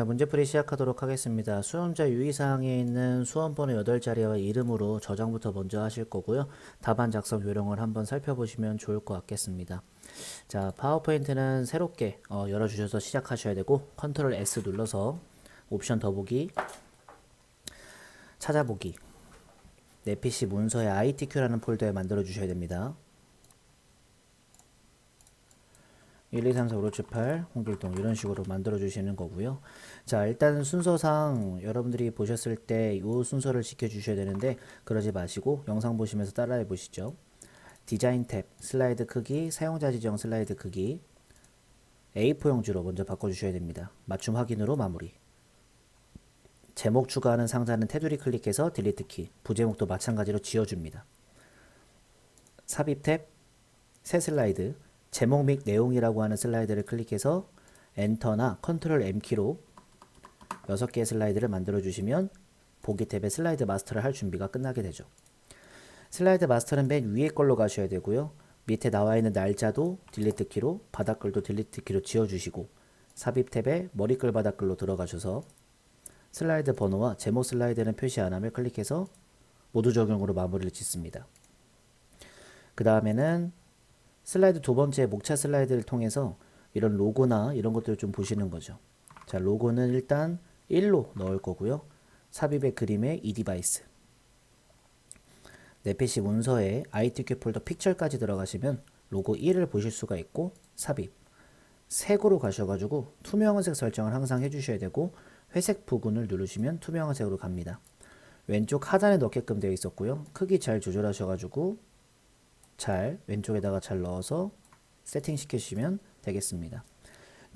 자, 문제풀이 시작하도록 하겠습니다. 수험자 유의사항에 있는 수험번호 8자리와 이름으로 저장부터 먼저 하실 거고요. 답안 작성 요령을 한번 살펴보시면 좋을 것 같겠습니다. 자, 파워포인트는 새롭게 열어주셔서 시작하셔야 되고 컨트롤 S 눌러서 옵션 더보기, 찾아보기, 내 PC 문서에 ITQ라는 폴더에 만들어 주셔야 됩니다. 1, 2, 3, 4, 5, 6, 7, 8 홍길동 이런 식으로 만들어 주시는 거고요. 자, 일단 순서상 여러분들이 보셨을 때 이 순서를 지켜 주셔야 되는데 그러지 마시고 영상 보시면서 따라해 보시죠. 디자인 탭, 슬라이드 크기, 사용자 지정 슬라이드 크기 A4 용지로 먼저 바꿔 주셔야 됩니다. 맞춤 확인으로 마무리. 제목 추가하는 상자는 테두리 클릭해서 딜리트 키, 부제목도 마찬가지로 지워줍니다. 삽입 탭, 새 슬라이드, 제목 및 내용이라고 하는 슬라이드를 클릭해서 엔터나 컨트롤 M키로 6개의 슬라이드를 만들어 주시면 보기 탭에 슬라이드 마스터를 할 준비가 끝나게 되죠. 슬라이드 마스터는 맨 위에 걸로 가셔야 되고요. 밑에 나와 있는 날짜도 딜리트 키로, 바닥글도 딜리트 키로 지워주시고 삽입 탭에 머리글 바닥글로 들어가셔서 슬라이드 번호와 제목 슬라이드는 표시 안 하며 클릭해서 모두 적용으로 마무리를 짓습니다. 그 다음에는 슬라이드 두 번째 목차 슬라이드를 통해서 이런 로고나 이런 것들을 좀 보시는 거죠. 자, 로고는 일단 1로 넣을 거고요. 삽입의 그림에 eDevice. 내 PC 문서에 ITQ 폴더 픽처까지 들어가시면 로고 1을 보실 수가 있고 삽입. 색으로 가셔가지고 투명한 색 설정을 항상 해주셔야 되고 회색 부분을 누르시면 투명한 색으로 갑니다. 왼쪽 하단에 넣게끔 되어 있었고요. 크기 잘 조절하셔가지고 왼쪽에다가 잘 넣어서 세팅 시켜주시면 되겠습니다.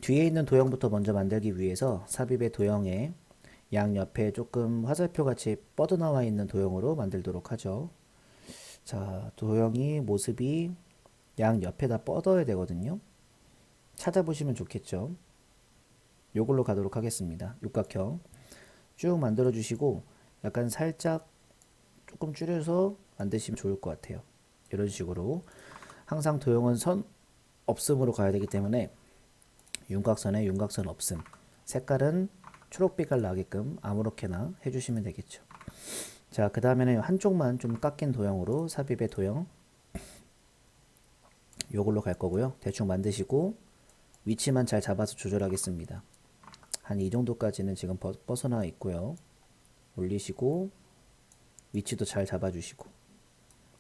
뒤에 있는 도형부터 먼저 만들기 위해서 삽입의 도형에 양옆에 조금 화살표 같이 뻗어나와 있는 도형으로 만들도록 하죠. 자, 도형이 모습이 양옆에다 뻗어야 되거든요. 찾아보시면 좋겠죠. 요걸로 가도록 하겠습니다. 육각형 쭉 만들어 주시고 약간 살짝 조금 줄여서 만드시면 좋을 것 같아요. 이런 식으로 항상 도형은 선 없음으로 가야 되기 때문에 윤곽선에 윤곽선 없음, 색깔은 초록빛깔 나게끔 아무렇게나 해주시면 되겠죠. 자, 그 다음에는 한쪽만 좀 깎인 도형으로 삽입의 도형 요걸로 갈 거고요. 대충 만드시고 위치만 잘 잡아서 조절하겠습니다. 한 이 정도까지는 지금 벗어나 있고요. 올리시고 위치도 잘 잡아주시고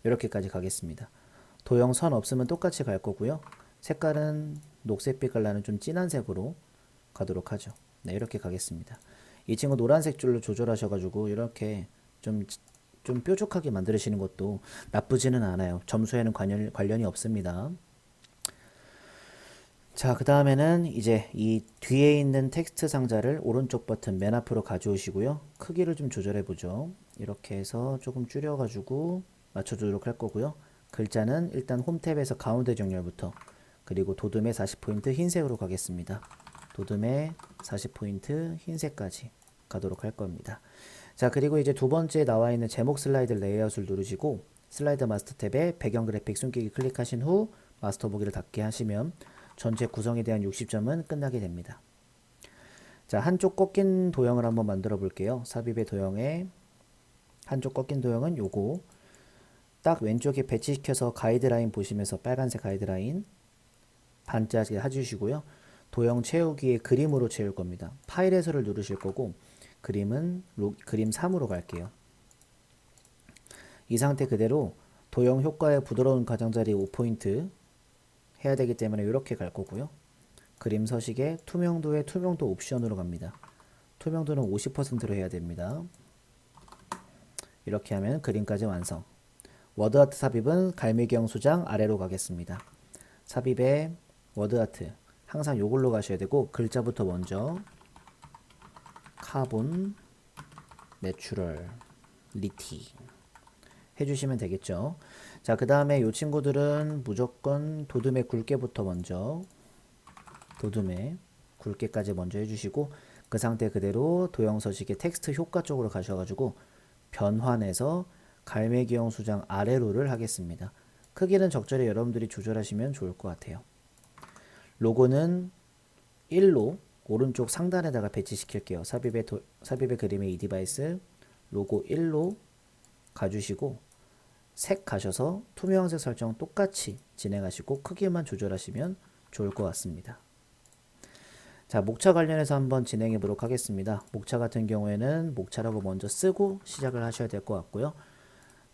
이렇게까지 가겠습니다. 도형 선 없으면 똑같이 갈 거고요. 색깔은 녹색빛깔 나는 좀 진한 색으로 가도록 하죠. 네, 이렇게 가겠습니다. 이 친구 노란색 줄로 조절하셔가지고 이렇게 좀 뾰족하게 만드시는 것도 나쁘지는 않아요. 점수에는 관련이 없습니다. 자, 그 다음에는 이제 이 뒤에 있는 텍스트 상자를 오른쪽 버튼 맨 앞으로 가져오시고요. 크기를 좀 조절해 보죠. 이렇게 해서 조금 줄여가지고 맞춰주도록 할 거고요. 글자는 일단 홈 탭에서 가운데 정렬부터 그리고 도둠의 40포인트 흰색으로 가겠습니다. 도둠의 40포인트 흰색까지 가도록 할 겁니다. 자, 그리고 이제 두 번째 나와 있는 제목 슬라이드 레이아웃을 누르시고 슬라이드 마스터 탭에 배경 그래픽 숨기기 클릭하신 후 마스터 보기를 닫게 하시면 전체 구성에 대한 60점은 끝나게 됩니다. 자, 한쪽 꺾인 도형을 한번 만들어 볼게요. 삽입의 도형에 한쪽 꺾인 도형은 요거 딱 왼쪽에 배치시켜서 가이드라인 보시면서 빨간색 가이드라인 반짝이 해주시고요. 도형 채우기에 그림으로 채울 겁니다. 파일에서를 누르실 거고 그림은 그림 3으로 갈게요. 이 상태 그대로 도형 효과의 부드러운 가장자리 5포인트 해야 되기 때문에 이렇게 갈 거고요. 그림 서식에 투명도의 투명도 옵션으로 갑니다. 투명도는 50%로 해야 됩니다. 이렇게 하면 그림까지 완성. 워드아트 삽입은 갈매기형 수장 아래로 가겠습니다. 삽입에 워드아트 항상 요걸로 가셔야 되고 글자부터 먼저 카본, 내추럴, 리티 해주시면 되겠죠. 자, 그 다음에 이 친구들은 무조건 도둠의 굵게부터 먼저 도둠의 굵게까지 먼저 해주시고 그 상태 그대로 도형 서식의 텍스트 효과 쪽으로 가셔가지고 변환해서 갈매기형 수장 아래로를 하겠습니다. 크기는 적절히 여러분들이 조절하시면 좋을 것 같아요. 로고는 1로 오른쪽 상단에다가 배치시킬게요. 삽입의 그림의 이 디바이스 로고 1로 가주시고 색 가셔서 투명색 설정 똑같이 진행하시고 크기만 조절하시면 좋을 것 같습니다. 자, 목차 관련해서 한번 진행해 보도록 하겠습니다. 목차 같은 경우에는 목차라고 먼저 쓰고 시작을 하셔야 될 것 같고요.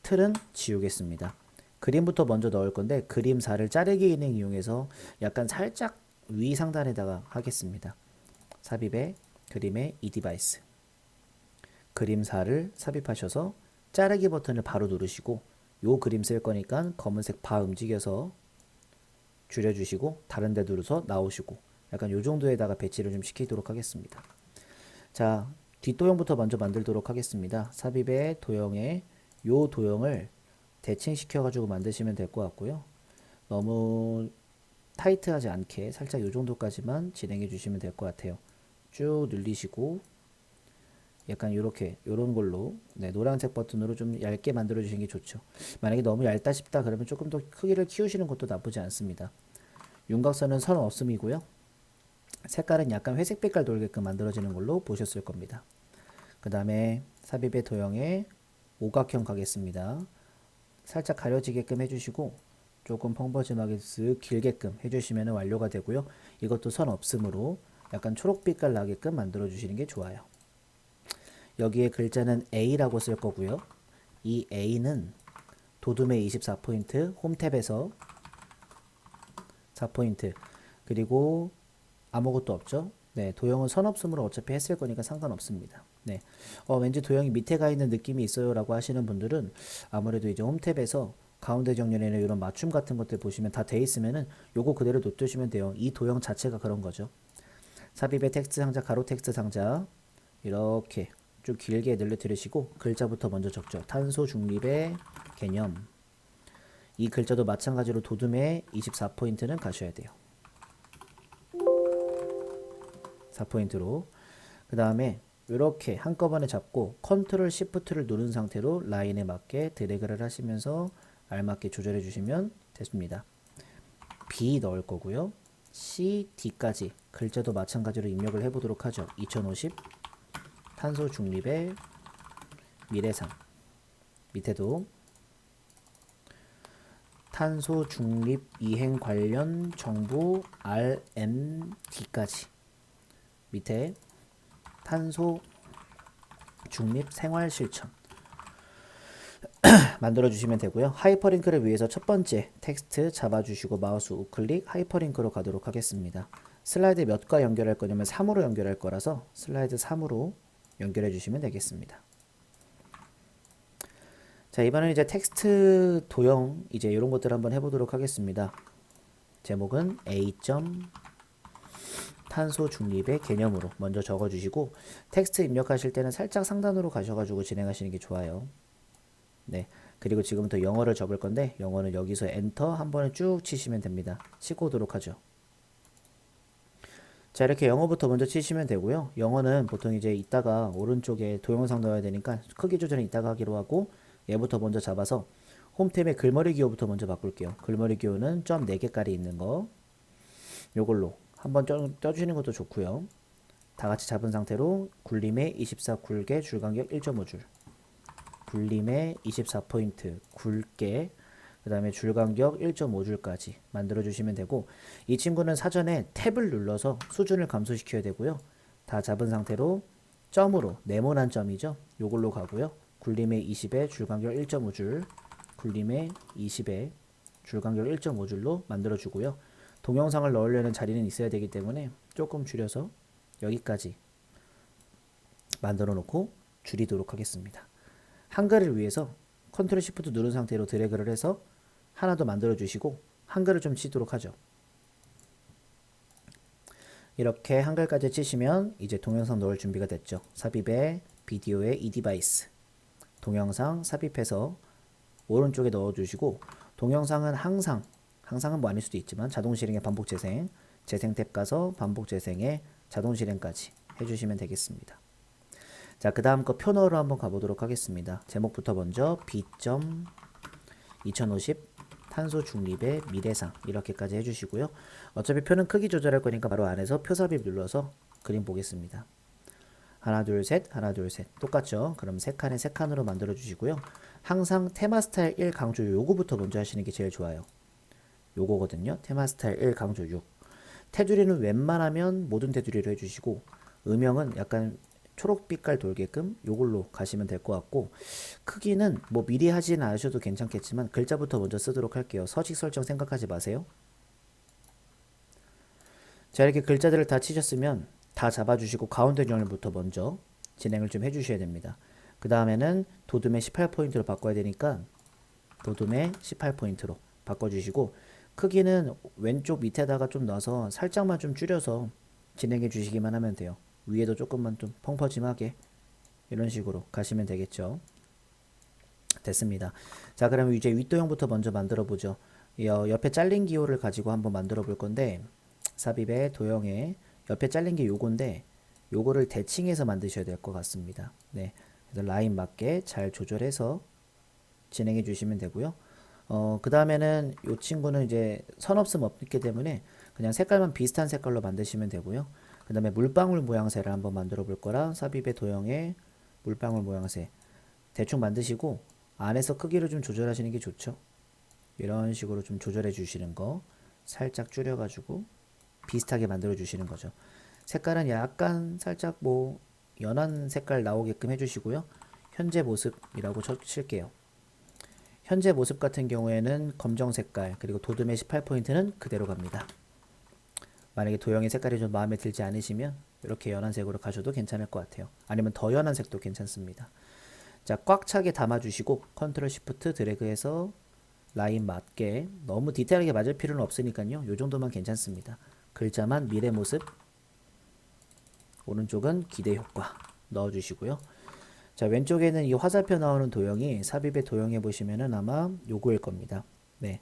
틀은 지우겠습니다. 그림부터 먼저 넣을 건데 그림사를 자르기 기능 이용해서 약간 살짝 위 상단에다가 하겠습니다. 삽입의 그림의 이 디바이스 그림사를 삽입하셔서 자르기 버튼을 바로 누르시고 요 그림 쓸 거니까 검은색 바 움직여서 줄여주시고 다른 데 누르서 나오시고 약간 요 정도에다가 배치를 좀 시키도록 하겠습니다. 자, 뒷도형부터 먼저 만들도록 하겠습니다. 삽입의 도형에 요 도형을 대칭시켜 가지고 만드시면 될 것 같고요. 너무 타이트하지 않게 살짝 요 정도까지만 진행해 주시면 될 것 같아요. 쭉 늘리시고 약간 요렇게 요런 걸로 노란색 버튼으로 좀 얇게 만들어 주시는 게 좋죠. 만약에 너무 얇다 싶다 그러면 조금 더 크기를 키우시는 것도 나쁘지 않습니다. 윤곽선은 선 없음이고요. 색깔은 약간 회색 빛깔 돌게끔 만들어지는 걸로 보셨을 겁니다. 그 다음에 삽입의 도형에 오각형 가겠습니다. 살짝 가려지게끔 해주시고 조금 펑퍼짐하게 쓱 길게끔 해주시면 완료가 되고요. 이것도 선 없음으로 약간 초록 빛깔 나게끔 만들어 주시는 게 좋아요. 여기에 글자는 A라고 쓸 거고요. 이 A는 도둠의 24포인트 홈탭에서 4포인트 그리고 아무것도 없죠. 네, 도형은 선 없음으로 어차피 했을 거니까 상관없습니다. 네, 왠지 도형이 밑에 가 있는 느낌이 있어요 라고 하시는 분들은 아무래도 이제 홈탭에서 가운데 정렬에는 이런 맞춤 같은 것들 보시면 다 돼 있으면은 요거 그대로 놓두시면 돼요. 이 도형 자체가 그런 거죠. 삽입의 텍스트 상자, 가로 텍스트 상자 이렇게 쭉 길게 늘려드리시고 글자부터 먼저 적죠. 탄소 중립의 개념. 이 글자도 마찬가지로 도둠의 24포인트는 가셔야 돼요. 4포인트로. 그 다음에 이렇게 한꺼번에 잡고 컨트롤 시프트를 누른 상태로 라인에 맞게 드래그를 하시면서 알맞게 조절해 주시면 됐습니다. B 넣을 거고요. C, D까지 글자도 마찬가지로 입력을 해보도록 하죠. 2050 탄소 중립의 미래상 밑에도 탄소 중립 이행 관련 정보 RMD까지 밑에 탄소 중립 생활 실천 만들어 주시면 되고요. 하이퍼링크를 위해서 첫 번째 텍스트 잡아주시고 마우스 우클릭 하이퍼링크로 가도록 하겠습니다. 슬라이드 몇과 연결할 거냐면 3으로 연결할 거라서 슬라이드 3으로 연결해 주시면 되겠습니다. 자, 이번엔 이제 텍스트 도형 이제 이런 것들 한번 해보도록 하겠습니다. 제목은 A. 탄소 중립의 개념으로 먼저 적어주시고 텍스트 입력하실 때는 살짝 상단으로 가셔가지고 진행하시는 게 좋아요. 네, 그리고 지금부터 영어를 적을 건데 영어는 여기서 엔터 한 번에 쭉 치시면 됩니다. 치고 오도록 하죠. 자, 이렇게 영어부터 먼저 치시면 되고요. 영어는 보통 이제 이따가 오른쪽에 동영상 넣어야 되니까 크기 조절은 이따가 하기로 하고 얘부터 먼저 잡아서 홈탭의 글머리 기호부터 먼저 바꿀게요. 글머리 기호는 점 4개깔이 있는 거 요걸로 한번 쪄주시는 것도 좋고요. 다 같이 잡은 상태로 굴림의 24 굵게 줄간격 1.5줄 굴림의 24포인트 굵게 그 다음에 줄간격 1.5줄까지 만들어 주시면 되고 이 친구는 사전에 탭을 눌러서 수준을 감소시켜야 되고요. 다 잡은 상태로 점으로 네모난 점이죠. 요걸로 가고요. 굴림의 20에 줄간격 1.5줄 굴림의 20에 줄간격 1.5줄로 만들어 주고요. 동영상을 넣으려는 자리는 있어야 되기 때문에 조금 줄여서 여기까지 만들어 놓고 줄이도록 하겠습니다. 한글을 위해서 컨트롤 시프트 누른 상태로 드래그를 해서 하나 더 만들어 주시고 한글을 좀 치도록 하죠. 이렇게 한글까지 치시면 이제 동영상 넣을 준비가 됐죠. 삽입에 비디오의 이 디바이스 동영상 삽입해서 오른쪽에 넣어 주시고 동영상은 항상은 뭐 아닐 수도 있지만 자동 실행의 반복 재생 탭 가서 반복 재생에 자동 실행까지 해주시면 되겠습니다. 자, 그 다음 거 표너로 한번 가보도록 하겠습니다. 제목부터 먼저 B. 2050 탄소 중립의 미래상 이렇게까지 해주시고요. 어차피 표는 크기 조절할 거니까 바로 안에서 표 삽입 눌러서 그림 보겠습니다. 하나 둘 셋 하나 둘 셋 똑같죠? 그럼 세 칸에 세 칸으로 만들어 주시고요. 항상 테마 스타일 1 강조 요거부터 먼저 하시는 게 제일 좋아요. 요거거든요. 테마 스타일 1 강조 6. 테두리는 웬만하면 모든 테두리로 해주시고 음영은 약간 초록빛깔 돌게끔 요걸로 가시면 될 것 같고 크기는 뭐 미리 하진 않으셔도 괜찮겠지만 글자부터 먼저 쓰도록 할게요. 서식 설정 생각하지 마세요. 자, 이렇게 글자들을 다 치셨으면 다 잡아주시고 가운데 정렬부터 먼저 진행을 좀 해주셔야 됩니다. 그 다음에는 도둠의 18포인트로 바꿔야 되니까 도둠의 18포인트로 바꿔주시고 크기는 왼쪽 밑에다가 좀 넣어서 살짝만 좀 줄여서 진행해 주시기만 하면 돼요. 위에도 조금만 좀 펑퍼짐하게 이런 식으로 가시면 되겠죠. 됐습니다. 자, 그러면 이제 윗도형부터 먼저 만들어 보죠. 옆에 잘린 기호를 가지고 한번 만들어 볼 건데 삽입의 도형에 옆에 잘린 게 요건데 요거를 대칭해서 만드셔야 될 것 같습니다. 네, 그래서 라인 맞게 잘 조절해서 진행해 주시면 되고요. 그 다음에는 이 친구는 이제 선 없음 없기 때문에 그냥 색깔만 비슷한 색깔로 만드시면 되고요. 그 다음에 물방울 모양새를 한번 만들어 볼 거라 삽입의 도형에 물방울 모양새 대충 만드시고 안에서 크기를 좀 조절하시는 게 좋죠. 이런 식으로 좀 조절해 주시는 거 살짝 줄여 가지고 비슷하게 만들어 주시는 거죠. 색깔은 약간 살짝 뭐 연한 색깔 나오게끔 해주시고요. 현재 모습이라고 칠게요. 현재 모습 같은 경우에는 검정 색깔 그리고 도둠의 18포인트는 그대로 갑니다. 만약에 도형의 색깔이 좀 마음에 들지 않으시면 이렇게 연한 색으로 가셔도 괜찮을 것 같아요. 아니면 더 연한 색도 괜찮습니다. 자, 꽉 차게 담아주시고 컨트롤 시프트 드래그해서 라인 맞게 너무 디테일하게 맞을 필요는 없으니까요. 요 정도만 괜찮습니다. 글자만 미래 모습 오른쪽은 기대 효과 넣어주시고요. 자, 왼쪽에는 이 화살표 나오는 도형이 삽입의 도형에 보시면은 아마 요거일 겁니다. 네,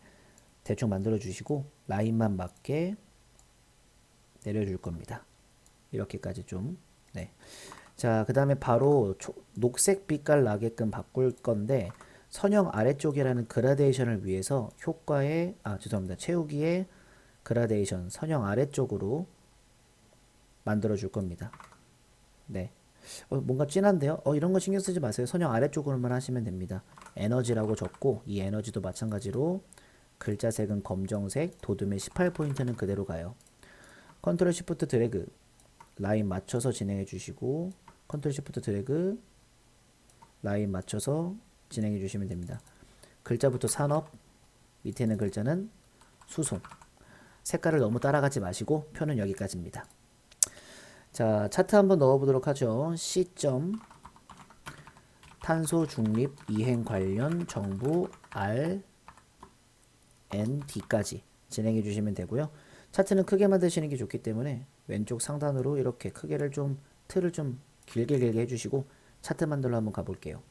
대충 만들어 주시고 라인만 맞게 내려줄 겁니다. 이렇게까지 좀. 네. 자, 그 다음에 바로 녹색 빛깔 나게끔 바꿀 건데 선형 아래쪽이라는 그라데이션을 위해서 효과에 죄송합니다. 채우기에 그라데이션 선형 아래쪽으로 만들어 줄 겁니다. 네. 뭔가 진한데요? 이런 거 신경 쓰지 마세요. 선형 아래쪽으로만 하시면 됩니다. 에너지라고 적고 이 에너지도 마찬가지로 글자색은 검정색, 도둠의 18포인트는 그대로 가요. 컨트롤 시프트 드래그 라인 맞춰서 진행해 주시고 컨트롤 시프트 드래그 라인 맞춰서 진행해 주시면 됩니다. 글자부터 산업, 밑에 있는 글자는 수송. 색깔을 너무 따라가지 마시고 표는 여기까지입니다. 자, 차트 한번 넣어보도록 하죠. 시점 탄소 중립 이행 관련 정부 R&D까지 진행해 주시면 되고요. 차트는 크게 만드시는 게 좋기 때문에 왼쪽 상단으로 이렇게 크기를 좀 틀을 좀 길게 해주시고 차트 만들러 한번 가볼게요.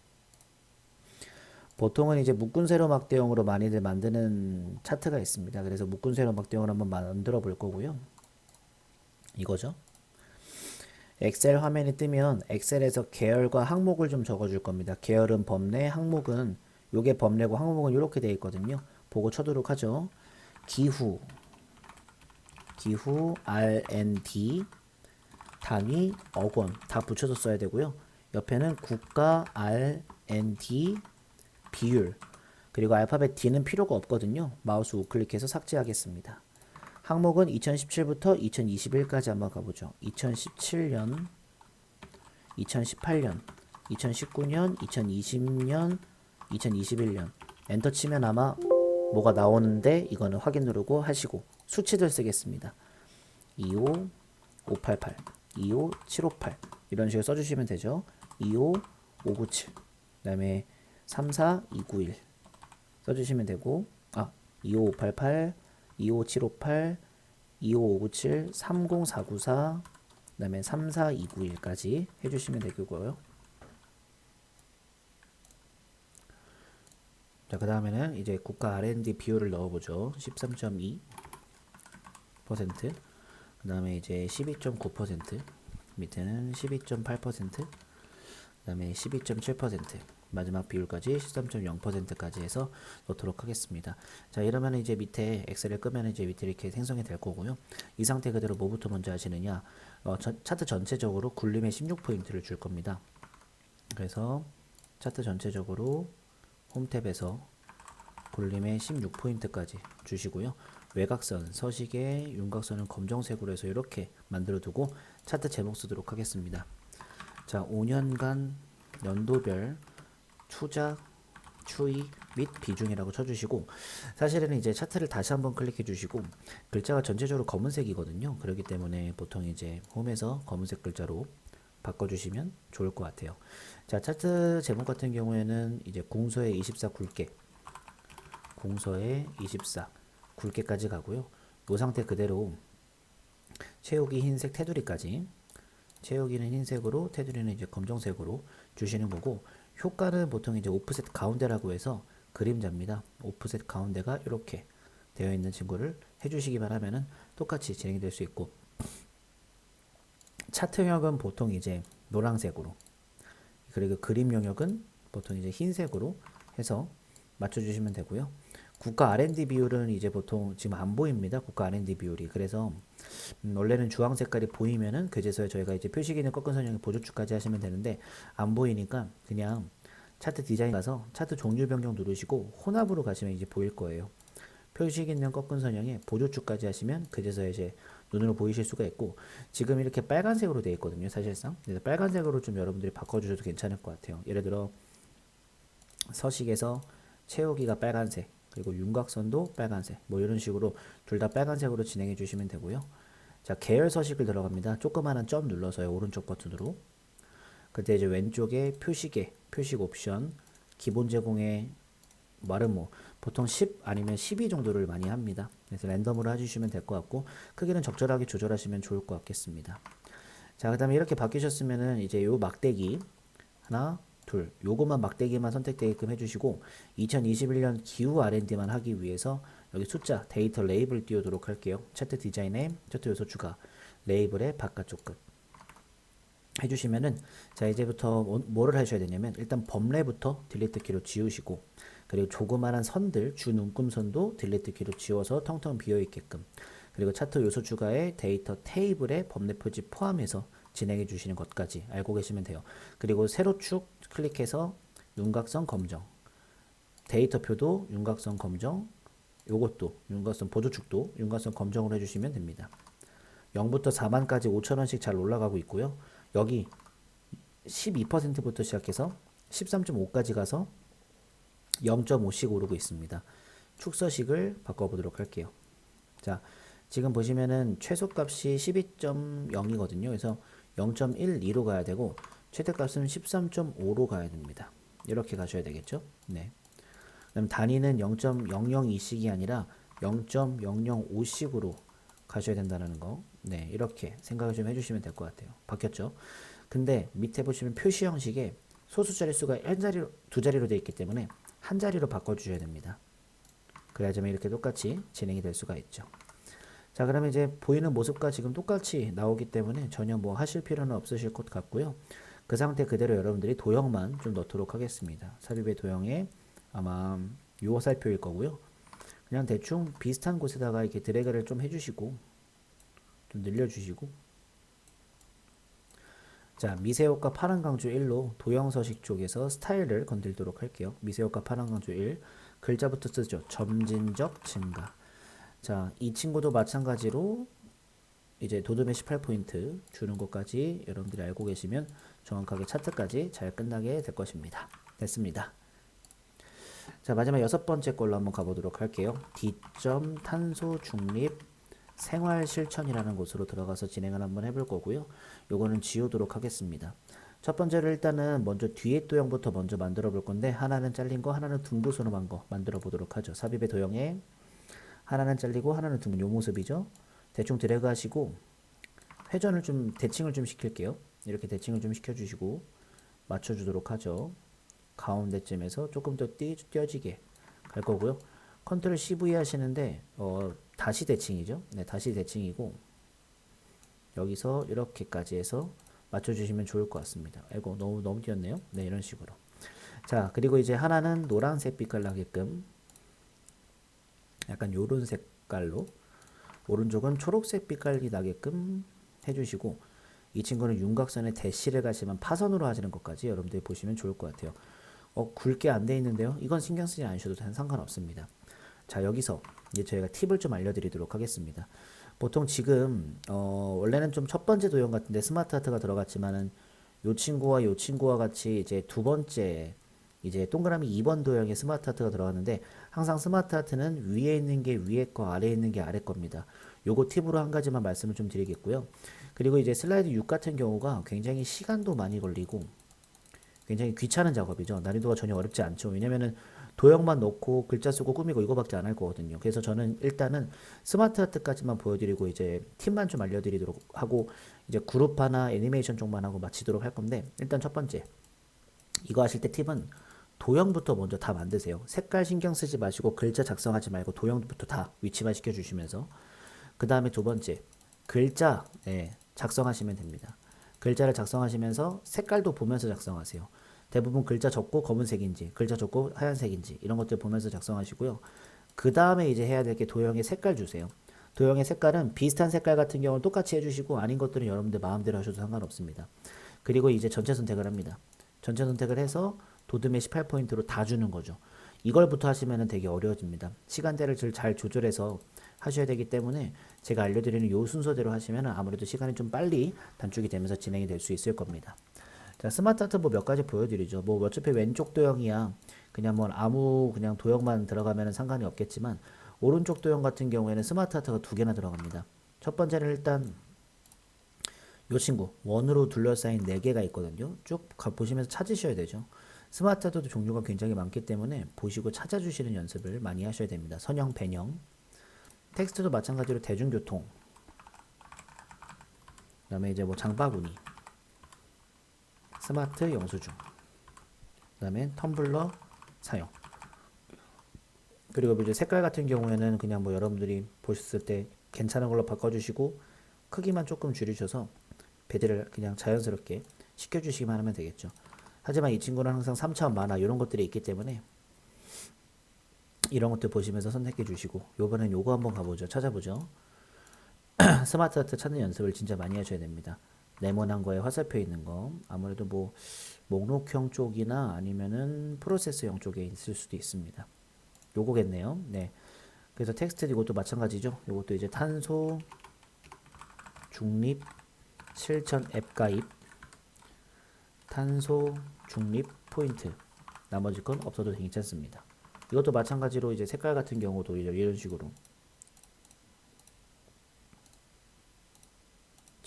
보통은 이제 묶은 세로 막대형으로 많이들 만드는 차트가 있습니다. 그래서 묶은 세로 막대형을 한번 만들어 볼 거고요. 이거죠. 엑셀 화면이 뜨면 엑셀에서 계열과 항목을 좀 적어줄 겁니다. 계열은 범례, 항목은 요게 범례고 항목은 이렇게 되어 있거든요. 보고 쳐도록 하죠. 기후 R&D 단위 억원 다 붙여서 써야 되고요. 옆에는 국가 R&D 비율 그리고 알파벳 D는 필요가 없거든요. 마우스 우클릭해서 삭제하겠습니다. 항목은 2017부터 2021까지 한번 가보죠. 2017년, 2018년, 2019년, 2020년, 2021년 엔터 치면 아마 뭐가 나오는데 이거는 확인 누르고 하시고 수치들 쓰겠습니다. 25, 588, 25, 758 이런 식으로 써주시면 되죠. 25, 597 그 다음에 34, 291 써주시면 되고 25, 588 25758, 25597, 30494, 그 다음에 34291까지 해주시면 되고요. 자, 그 다음에는 이제 국가 R&D 비율을 넣어보죠. 13.2%, 그 다음에 이제 12.9%, 밑에는 12.8%, 그 다음에 12.7%, 마지막 비율까지 13.0%까지 해서 넣도록 하겠습니다. 자, 이러면 이제 밑에 엑셀을 끄면 이제 밑에 이렇게 생성이 될 거고요. 이 상태 그대로 뭐부터 먼저 하시느냐? 차트 전체적으로 굴림의 16포인트를 줄 겁니다. 그래서 차트 전체적으로 홈탭에서 굴림의 16포인트까지 주시고요. 외곽선, 서식의 윤곽선은 검정색으로 해서 이렇게 만들어 두고 차트 제목 쓰도록 하겠습니다. 자, 5년간 연도별 투자 추이 및 비중이라고 쳐주시고, 사실은 이제 차트를 다시 한번 클릭해 주시고 글자가 전체적으로 검은색이거든요. 그렇기 때문에 보통 이제 홈에서 검은색 글자로 바꿔주시면 좋을 것 같아요. 자, 차트 제목 같은 경우에는 이제 공서의 24 굵게, 공서의 24 굵게까지 가고요. 이 상태 그대로 채우기 흰색 테두리까지, 채우기는 흰색으로 테두리는 이제 검정색으로 주시는 거고, 효과는 보통 이제 오프셋 가운데라고 해서 그림자입니다. 오프셋 가운데가 이렇게 되어 있는 친구를 해주시기만 하면은 똑같이 진행이 될 수 있고, 차트 영역은 보통 이제 노란색으로, 그리고 그림 영역은 보통 이제 흰색으로 해서 맞춰주시면 되고요. 국가 R&D 비율은 이제 보통 지금 안 보입니다. 국가 R&D 비율이. 그래서 원래는 주황 색깔이 보이면은 그제서야 저희가 이제 표시기능 꺾은 선형의 보조축까지 하시면 되는데, 안 보이니까 그냥 차트 디자인 가서 차트 종류 변경 누르시고 혼합으로 가시면 이제 보일 거예요. 표시기능 꺾은 선형의 보조축까지 하시면 그제서야 이제 눈으로 보이실 수가 있고, 지금 이렇게 빨간색으로 되어 있거든요. 사실상. 그래서 빨간색으로 좀 여러분들이 바꿔주셔도 괜찮을 것 같아요. 예를 들어 서식에서 채우기가 빨간색, 그리고 윤곽선도 빨간색, 뭐 이런 식으로 둘 다 빨간색으로 진행해 주시면 되고요. 자, 계열 서식을 들어갑니다. 조그마한 점 눌러서요. 오른쪽 버튼으로. 그때 이제 왼쪽에 표시계, 표식 옵션, 기본 제공의 말은 뭐 보통 10 아니면 12 정도를 많이 합니다. 그래서 랜덤으로 해주시면 될 것 같고, 크기는 적절하게 조절하시면 좋을 것 같겠습니다. 자, 그 다음에 이렇게 바뀌셨으면은 이제 요 막대기 하나, 둘, 요것만 막대기만 선택되게끔 해주시고, 2021년 기후 R&D만 하기 위해서 여기 숫자, 데이터 레이블 띄우도록 할게요. 차트 디자인에 차트 요소 추가, 레이블의 바깥쪽 끝 해주시면은, 자, 이제부터 뭐를 하셔야 되냐면, 일단 범례부터 딜리트 키로 지우시고, 그리고 조그마한 선들, 주 눈금선도 딜리트 키로 지워서 텅텅 비어 있게끔, 그리고 차트 요소 추가에 데이터 테이블에 범례 표지 포함해서 진행해 주시는 것까지 알고 계시면 돼요. 그리고 세로축 클릭해서 윤곽선 검정, 데이터표도 윤곽선 검정, 요것도 윤곽선 보조축도 윤곽선 검정으로 해주시면 됩니다. 0부터 4만까지 5,000원씩 잘 올라가고 있고요. 여기 12%부터 시작해서 13.5까지 가서 0.5씩 오르고 있습니다. 축서식을 바꿔보도록 할게요. 자, 지금 보시면은 최소값이 12.0이거든요. 그래서 0.12로 가야 되고, 최대값은 13.5로 가야 됩니다. 이렇게 가셔야 되겠죠? 네. 그럼 단위는 0.002씩이 아니라 0.005씩으로 가셔야 된다는 거. 네, 이렇게 생각을 좀 해주시면 될 것 같아요. 바뀌었죠? 근데 밑에 보시면 표시 형식에 소수 자릿수가 한 자리로, 두 자리로 되어 있기 때문에 한 자리로 바꿔주셔야 됩니다. 그래야지만 이렇게 똑같이 진행이 될 수가 있죠. 자, 그러면 이제 보이는 모습과 지금 똑같이 나오기 때문에 전혀 뭐 하실 필요는 없으실 것 같고요. 그 상태 그대로 여러분들이 도형만 좀 넣도록 하겠습니다. 삽입의 도형에 아마 요 화살표일 거고요. 그냥 대충 비슷한 곳에다가 이렇게 드래그를 좀 해주시고, 좀 늘려주시고, 자, 미세효과 파란 강조 1로 도형 서식 쪽에서 스타일을 건들도록 할게요. 미세효과 파란 강조 1, 글자부터 쓰죠. 점진적 증가. 자, 이 친구도 마찬가지로 이제 도둠의 18포인트 주는 것까지 여러분들이 알고 계시면 정확하게 차트까지 잘 끝나게 될 것입니다. 됐습니다. 자, 마지막 6번째 걸로 한번 가보도록 할게요. D점 탄소 중립 생활 실천이라는 곳으로 들어가서 진행을 한번 해볼 거고요. 요거는 지우도록 하겠습니다. 첫 번째로 일단은 먼저 뒤에 도형부터 먼저 만들어 볼 건데, 하나는 잘린 거, 하나는 둥근 손으로만 거 만들어 보도록 하죠. 삽입의 도형에 하나는 잘리고 하나는 둥근, 요 모습이죠. 대충 드래그 하시고 회전을 좀, 대칭을 좀 시킬게요. 이렇게 대칭을 좀 시켜주시고 맞춰주도록 하죠. 가운데쯤에서 조금 더 띄어지게 갈 거고요. 컨트롤 CV 하시는데 다시 대칭이죠. 네, 다시 대칭이고 여기서 이렇게까지 해서 맞춰주시면 좋을 것 같습니다. 아이고, 너무 띄었네요. 네, 이런 식으로. 자, 그리고 이제 하나는 노란색 빛깔 나게끔 약간 요런 색깔로, 오른쪽은 초록색 빛깔이 나게끔 해주시고, 이 친구는 윤곽선에 대시를 가시면 파선으로 하시는 것까지 여러분들이 보시면 좋을 것 같아요. 굵게 안 돼 있는데요. 이건 신경 쓰지 않으셔도 상관없습니다. 자, 여기서 이제 저희가 팁을 좀 알려드리도록 하겠습니다. 보통 지금 원래는 좀 첫 번째 도형 같은데 스마트 하트가 들어갔지만은 요 친구와 요 친구와 같이 이제 두 번째 이제 동그라미 2번 도형의 스마트 하트가 들어갔는데, 항상 스마트 하트는 위에 있는 게 위에 거, 아래에 있는 게 아래 겁니다. 요거 팁으로 한 가지만 말씀을 좀 드리겠고요. 그리고 이제 슬라이드 6 같은 경우가 굉장히 시간도 많이 걸리고 굉장히 귀찮은 작업이죠. 난이도가 전혀 어렵지 않죠. 왜냐면은 도형만 넣고 글자 쓰고 꾸미고 이거밖에 안 할 거거든요. 그래서 저는 일단은 스마트 하트까지만 보여드리고 이제 팁만 좀 알려드리도록 하고 이제 그룹화나 애니메이션 쪽만 하고 마치도록 할 건데, 일단 첫 번째 이거 하실 때 팁은 도형부터 먼저 다 만드세요. 색깔 신경 쓰지 마시고 글자 작성하지 말고 도형부터 다 위치만 시켜주시면서, 그 다음에 두 번째 글자 작성하시면 됩니다. 글자를 작성하시면서 색깔도 보면서 작성하세요. 대부분 글자 적고 검은색인지 글자 적고 하얀색인지 이런 것들 보면서 작성하시고요. 그 다음에 이제 해야 될 게 도형의 색깔 주세요. 도형의 색깔은 비슷한 색깔 같은 경우는 똑같이 해주시고 아닌 것들은 여러분들 마음대로 하셔도 상관없습니다. 그리고 이제 전체 선택을 합니다. 전체 선택을 해서 도듬의 18포인트로 다 주는 거죠. 이걸부터 하시면 되게 어려워집니다. 시간대를 잘 조절해서 하셔야 되기 때문에 제가 알려드리는 요 순서대로 하시면 아무래도 시간이 좀 빨리 단축이 되면서 진행이 될 수 있을 겁니다. 자, 스마트 하트 뭐 몇 가지 보여드리죠. 뭐 어차피 왼쪽 도형이야 그냥 뭐 아무 그냥 도형만 들어가면 상관이 없겠지만, 오른쪽 도형 같은 경우에는 스마트 하트가 두 개나 들어갑니다. 첫 번째는 일단 요 친구 원으로 둘러싸인 4개가 있거든요. 쭉 보시면서 찾으셔야 되죠. 스마트 하트도 종류가 굉장히 많기 때문에 보시고 찾아주시는 연습을 많이 하셔야 됩니다. 선형, 변형. 텍스트도 마찬가지로 대중교통, 그 다음에 이제 뭐 장바구니, 스마트 영수증, 그 다음에 텀블러 사용. 그리고 이제 색깔 같은 경우에는 그냥 뭐 여러분들이 보셨을 때 괜찮은 걸로 바꿔주시고 크기만 조금 줄이셔서 배들을 그냥 자연스럽게 시켜주시기만 하면 되겠죠. 하지만 이 친구는 항상 3차원 만화 이런 것들이 있기 때문에 이런 것들 보시면서 선택해 주시고, 요번엔 요거 한번 가보죠. 찾아보죠. 스마트 하트 찾는 연습을 진짜 많이 하셔야 됩니다. 네모난 거에 화살표 있는 거, 아무래도 뭐 목록형 쪽이나 아니면은 프로세스형 쪽에 있을 수도 있습니다. 요거겠네요. 네. 그래서 텍스트 이것도 마찬가지죠. 요것도 이제 탄소 중립 실천 앱 가입, 탄소 중립 포인트, 나머지 건 없어도 괜찮습니다. 이것도 마찬가지로 이제 색깔 같은 경우도 이런 식으로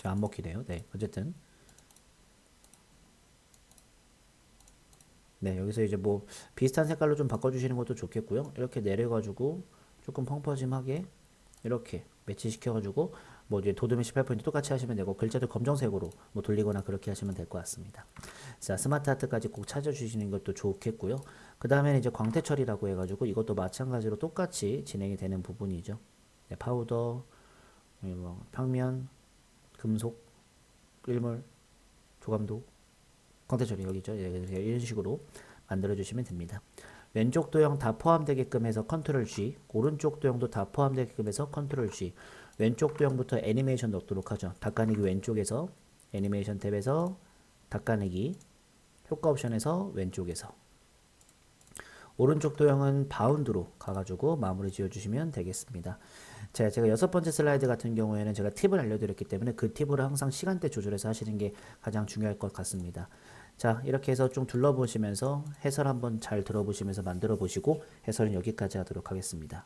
안 먹히네요. 네, 어쨌든 네, 여기서 이제 뭐 비슷한 색깔로 좀 바꿔주시는 것도 좋겠고요. 이렇게 내려가지고 조금 펑퍼짐하게 이렇게 매치시켜가지고 뭐 이제 도둠의 18포인트 똑같이 하시면 되고, 글자도 검정색으로 뭐 돌리거나 그렇게 하시면 될 것 같습니다. 자, 스마트 하트까지 꼭 찾아주시는 것도 좋겠고요. 그 다음에는 이제 광택 처리라고 해가지고 이것도 마찬가지로 똑같이 진행이 되는 부분이죠. 네, 파우더, 뭐 평면, 금속, 일몰, 조감도, 광택 처리 여기죠. 이런 식으로 만들어 주시면 됩니다. 왼쪽 도형 다 포함되게끔 해서 컨트롤 G, 오른쪽 도형도 다 포함되게끔 해서 컨트롤 G. 왼쪽 도형부터 애니메이션 넣도록 하죠. 닦아내기 왼쪽에서, 애니메이션 탭에서 닦아내기, 효과 옵션에서 왼쪽에서. 오른쪽 도형은 바운드로 가가지고 마무리 지어주시면 되겠습니다. 자, 제가 6번째 슬라이드 같은 경우에는 제가 팁을 알려드렸기 때문에 그 팁으로 항상 시간대 조절해서 하시는 게 가장 중요할 것 같습니다. 자, 이렇게 해서 좀 둘러보시면서 해설 한번 잘 들어보시면서 만들어 보시고, 해설은 여기까지 하도록 하겠습니다.